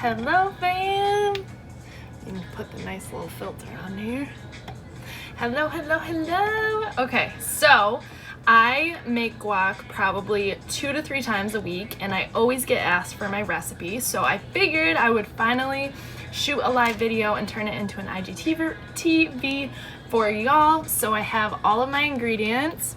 Hello, fam. Let me put the nice little filter on here. Hello, hello, hello. Okay, so I make guac probably 2 to 3 times a week, and I always get asked for my recipe. So I figured I would finally shoot a live video and turn it into an IGTV for y'all. So I have all of my ingredients.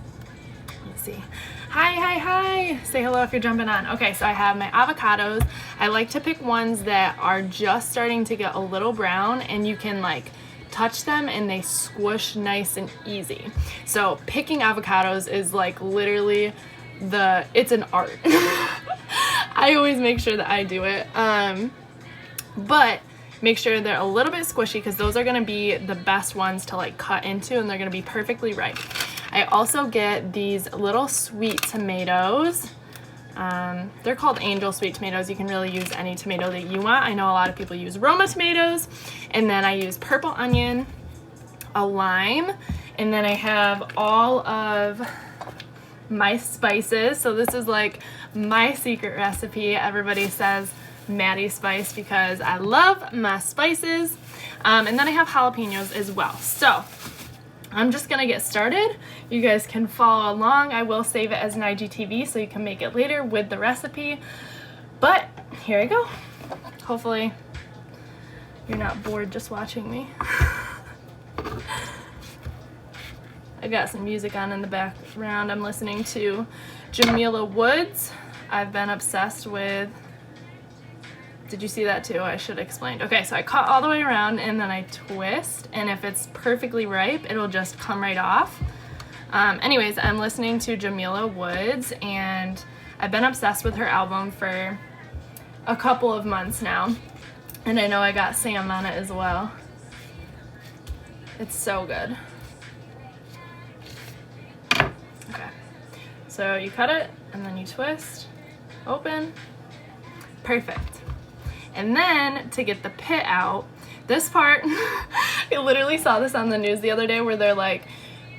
Let's see. Hi. Say hello if you're jumping on. Okay, so I have my avocados. I like to pick ones that are just starting to get a little brown and you can like touch them and they squish nice and easy. So picking avocados is like literally it's an art. I always make sure that I do it. But make sure they're a little bit squishy because those are gonna be the best ones to like cut into and they're gonna be perfectly ripe. I also get these little sweet tomatoes. They're called angel sweet tomatoes. You can really use any tomato that you want. I know a lot of people use Roma tomatoes. And then I use purple onion, a lime, and then I have all of my spices. So this is like my secret recipe. Everybody says Maddie spice because I love my spices. And then I have jalapenos as well. So I'm just gonna get started. You guys can follow along. I will save it as an IGTV so you can make it later with the recipe. But here I go. Hopefully you're not bored just watching me. I got some music on in the background. I'm listening to Jamila Woods. I've been obsessed with, did you see that too? I should have explained. Okay, so I cut all the way around and then I twist, and if it's perfectly ripe, it'll just come right off. Anyways, I'm listening to Jamila Woods, and I've been obsessed with her album for a couple of months now, and I know I got Sam on it as well. It's so good. Okay, so you cut it, and then you twist, open, perfect. And then to get the pit out, this part, I literally saw this on the news the other day where they're like,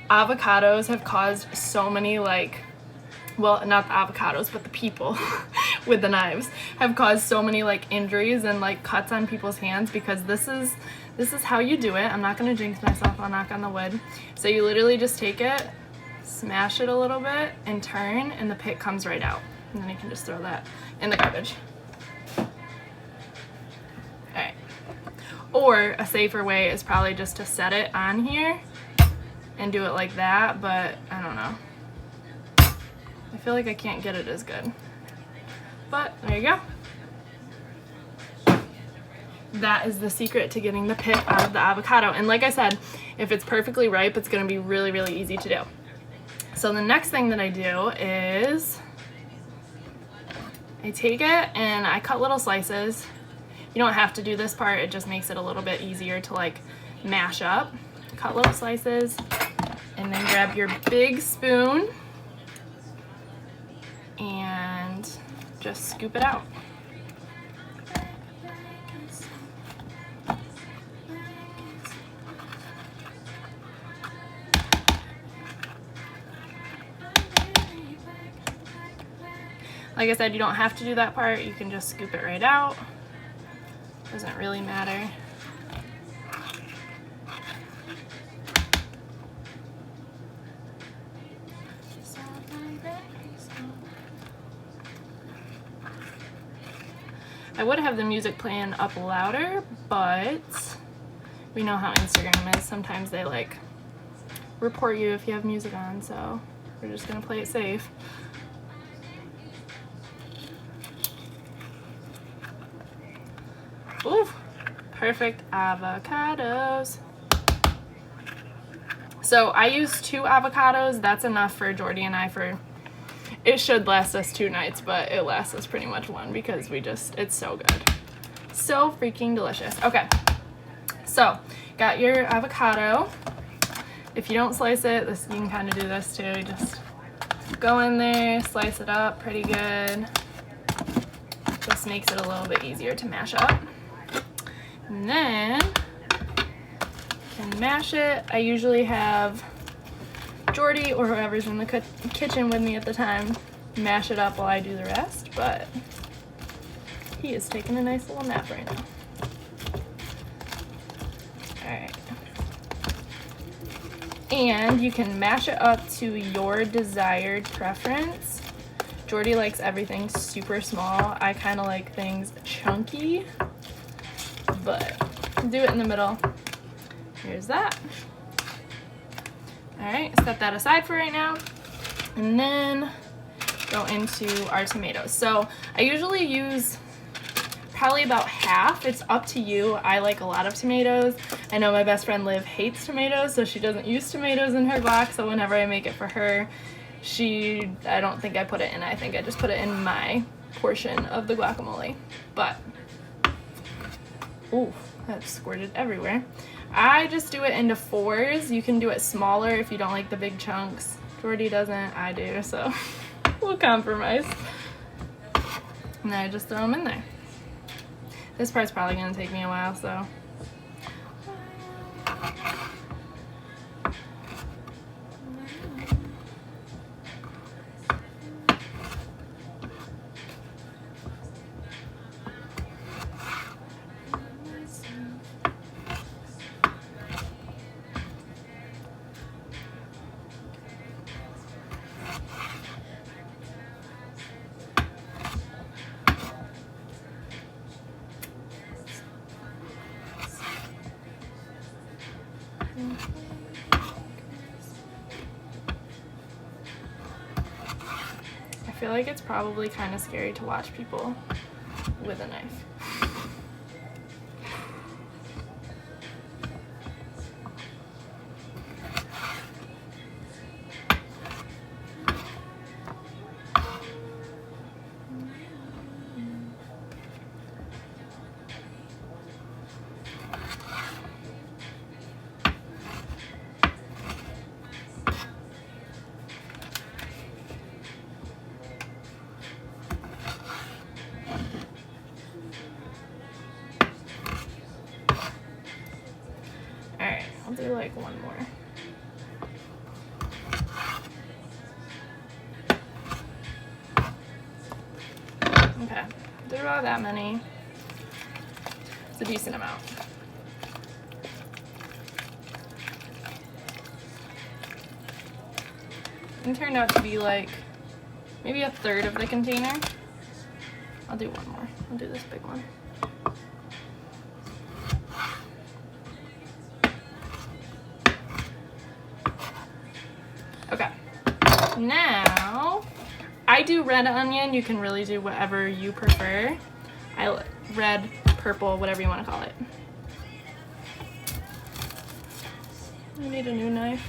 avocados have caused so many like, well, not the avocados, but the people with the knives have caused so many like injuries and like cuts on people's hands because this is how you do it. I'm not gonna jinx myself, I'll knock on the wood. So you literally just take it, smash it a little bit and turn, and the pit comes right out. And then you can just throw that in the garbage. Alright. Or a safer way is probably just to set it on here and do it like that, but I don't know. I feel like I can't get it as good. But there you go. That is the secret to getting the pit out of the avocado. And like I said, if it's perfectly ripe, it's gonna be really, really easy to do. So the next thing that I do is I take it and I cut little slices. You don't have to do this part, it just makes it a little bit easier to like mash up. Cut little slices and then grab your big spoon and just scoop it out. Like I said, you don't have to do that part, you can just scoop it right out. Doesn't really matter. I would have the music playing up louder, but we know how Instagram is. Sometimes they like report you if you have music on, so we're just gonna play it safe. Ooh, perfect avocados. So I use 2 avocados. That's enough for Jordy and I for, it should last us 2 nights, but it lasts us pretty much 1 because it's so good. So freaking delicious. Okay, so got your avocado. If you don't slice it, you can kind of do this too. You just go in there, slice it up pretty good. Just makes it a little bit easier to mash up. And then you can mash it. I usually have Jordy or whoever's in the kitchen with me at the time mash it up while I do the rest, but he he is taking a nice little nap right now. Alright. And you can mash it up to your desired preference. Jordy likes everything super small. I kind of like things chunky, but do it in the middle. Here's that. Alright, set that aside for right now. And then go into our tomatoes. So I usually use probably about half. It's up to you. I like a lot of tomatoes. I know my best friend Liv hates tomatoes, so she doesn't use tomatoes in her guac, so whenever I make it for her, I don't think I put it in. I think I just put it in my portion of the guacamole. But, ooh, that squirted everywhere. I just do it into 4s. You can do it smaller if you don't like the big chunks. Jordy doesn't, I do, so we'll compromise. And then I just throw them in there. This part's probably gonna take me a while, so. I feel like it's probably kind of scary to watch people with a knife. I'll do like one more. Okay, do about that many. It's a decent amount. It turned out to be like maybe a third of the container. I'll do one more. I'll do this big one. Okay, now I do red onion. You can really do whatever you prefer. Red, purple, whatever you want to call it. I need a new knife.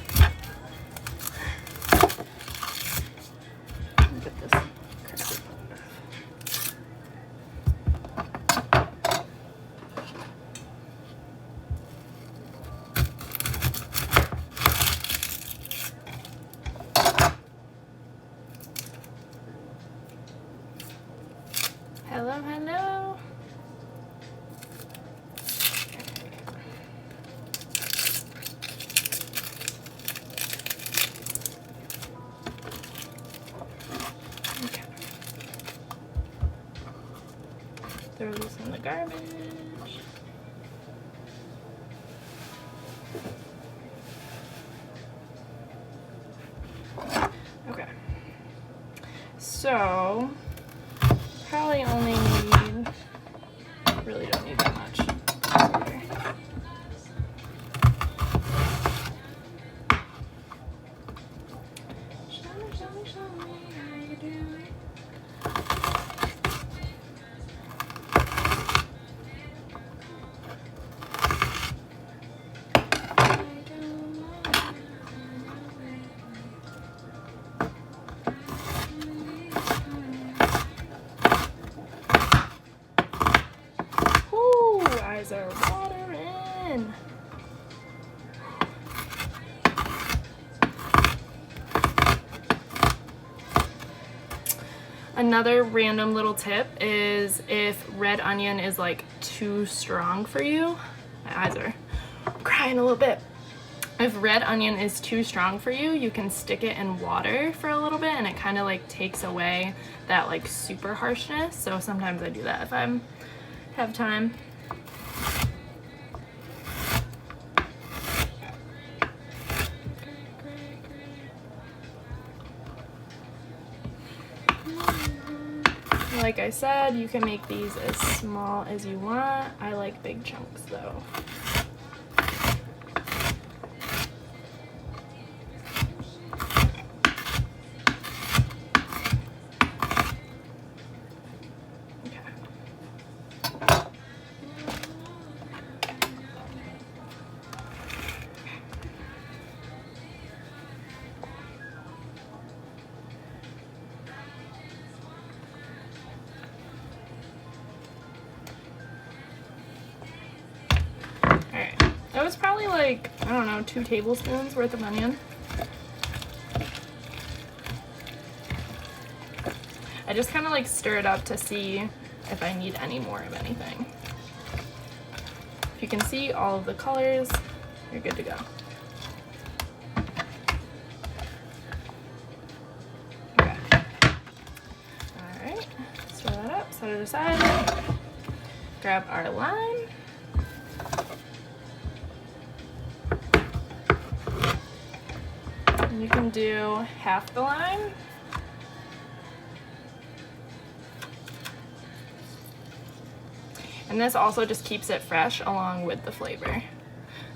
Get this crappy part off. Hello, hello. Okay. Throw this in the garbage. Okay. So probably only need, really don't need that much. Okay. Show me how you do it. Eyes are watering. Another random little tip is if red onion is like too strong for you, my eyes are crying a little bit. If red onion is too strong for you, you can stick it in water for a little bit and it kind of like takes away that like super harshness. So sometimes I do that if I have time. Like I said, you can make these as small as you want. I like big chunks though. That was probably like, I don't know, 2 tablespoons worth of onion. I just kind of like stir it up to see if I need any more of anything. If you can see all of the colors, you're good to go. Okay. Alright, stir that up, set it aside. Grab our lime. You can do half the lime. And this also just keeps it fresh along with the flavor.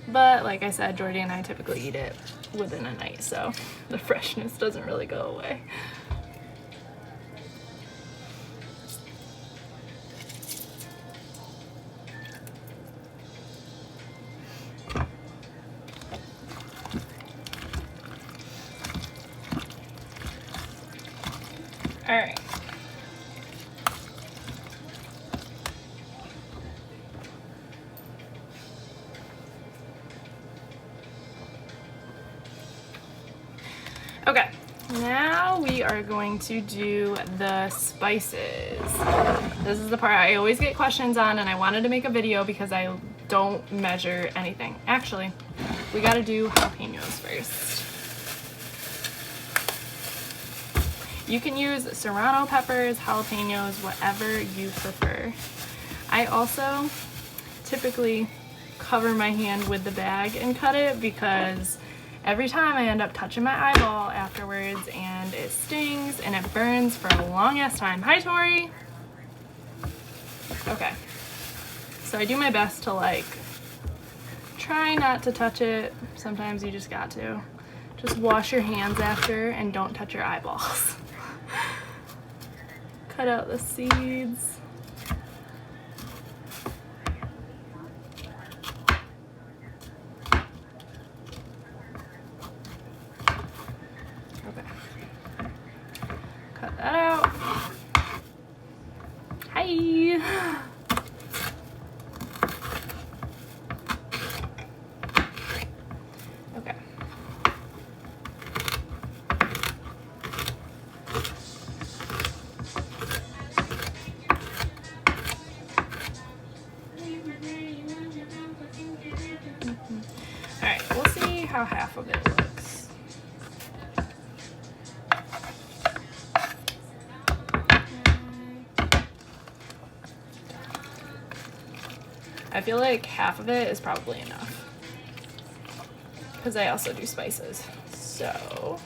But like I said, Jordy and I typically eat it within a night, so the freshness doesn't really go away. All right. Okay, now we are going to do the spices. This is the part I always get questions on, and I wanted to make a video because I don't measure anything. Actually, we gotta do jalapenos first. You can use serrano peppers, jalapenos, whatever you prefer. I also typically cover my hand with the bag and cut it because every time I end up touching my eyeball afterwards and it stings and it burns for a long ass time. Hi, Tori. Okay. So I do my best to like try not to touch it. Sometimes you just got to. Just wash your hands after and don't touch your eyeballs. Cut out the seeds. Okay. Cut that out. Hi. Okay. Alright, we'll see how half of it looks. I feel like half of it is probably enough because I also do spices. So,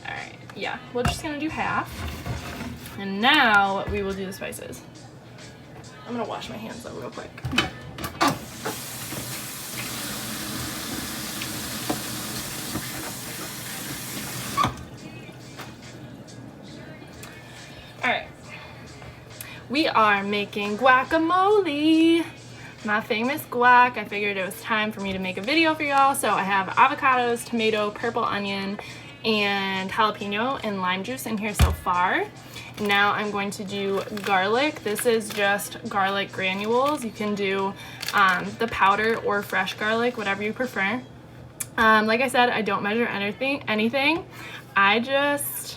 alright, yeah, we're just gonna do half. And now we will do the spices. I'm gonna wash my hands though real quick. Alright. We are making guacamole. My famous guac. I figured it was time for me to make a video for y'all. So I have avocados, tomato, purple onion, and jalapeno and lime juice in here so far. Now I'm going to do garlic. This is just garlic granules. You can do the powder or fresh garlic, whatever you prefer. Like I said, I don't measure anything. I just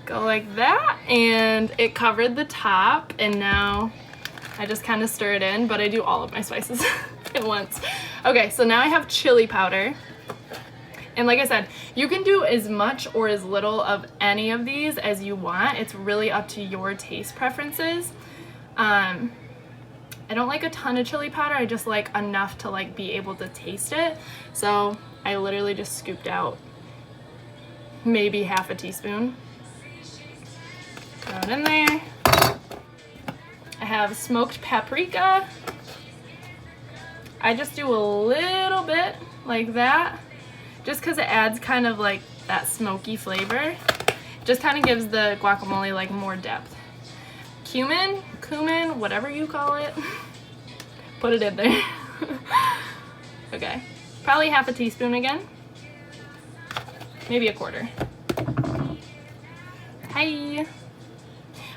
go like that, and it covered the top, and now I just kind of stir it in, but I do all of my spices. at once. Okay, so now I have chili powder. And like I said, you can do as much or as little of any of these as you want. It's really up to your taste preferences. I don't like a ton of chili powder. I just like enough to like be able to taste it. So I literally just scooped out maybe half a teaspoon. Throw it in there. I have smoked paprika. I just do a little bit like that, just because it adds kind of like that smoky flavor. Just kind of gives the guacamole like more depth. Cumin, whatever you call it, put it in there. Okay, probably half a teaspoon again, maybe a quarter. Hi.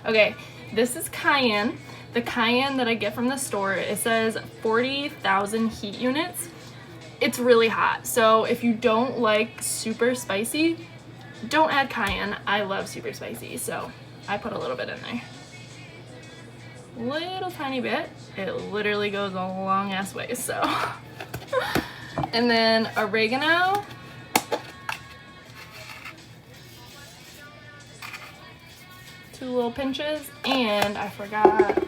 Okay, this is cayenne. The cayenne that I get from the store, it says 40,000 heat units. It's really hot, so if you don't like super spicy, don't add cayenne. I love super spicy, so I put a little bit in there. Little tiny bit. It literally goes a long ass way, so. And then oregano. Two little pinches, and I forgot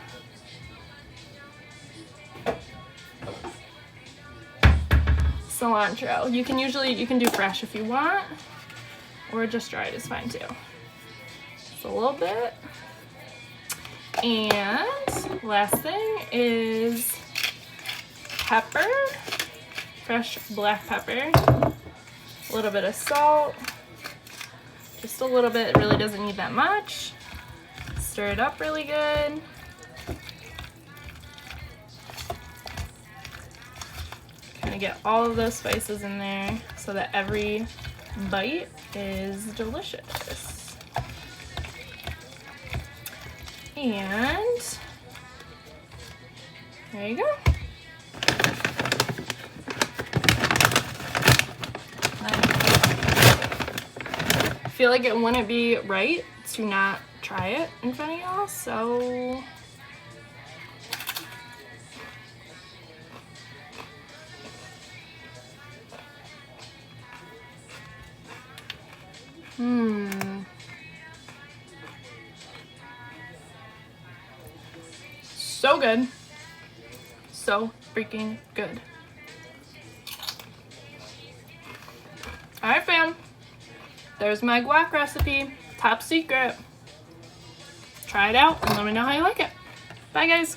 cilantro. You can do fresh if you want, or just dried is fine too. Just a little bit. And last thing is pepper, fresh black pepper, a little bit of salt, just a little bit. It really doesn't need that much. Stir it up really good. Kind of get all of those spices in there so that every bite is delicious. And there you go. I feel like it wouldn't be right to not try it in front of y'all, so so good. So freaking good. Alright fam, there's my guac recipe, top secret. Try it out and let me know how you like it. Bye guys.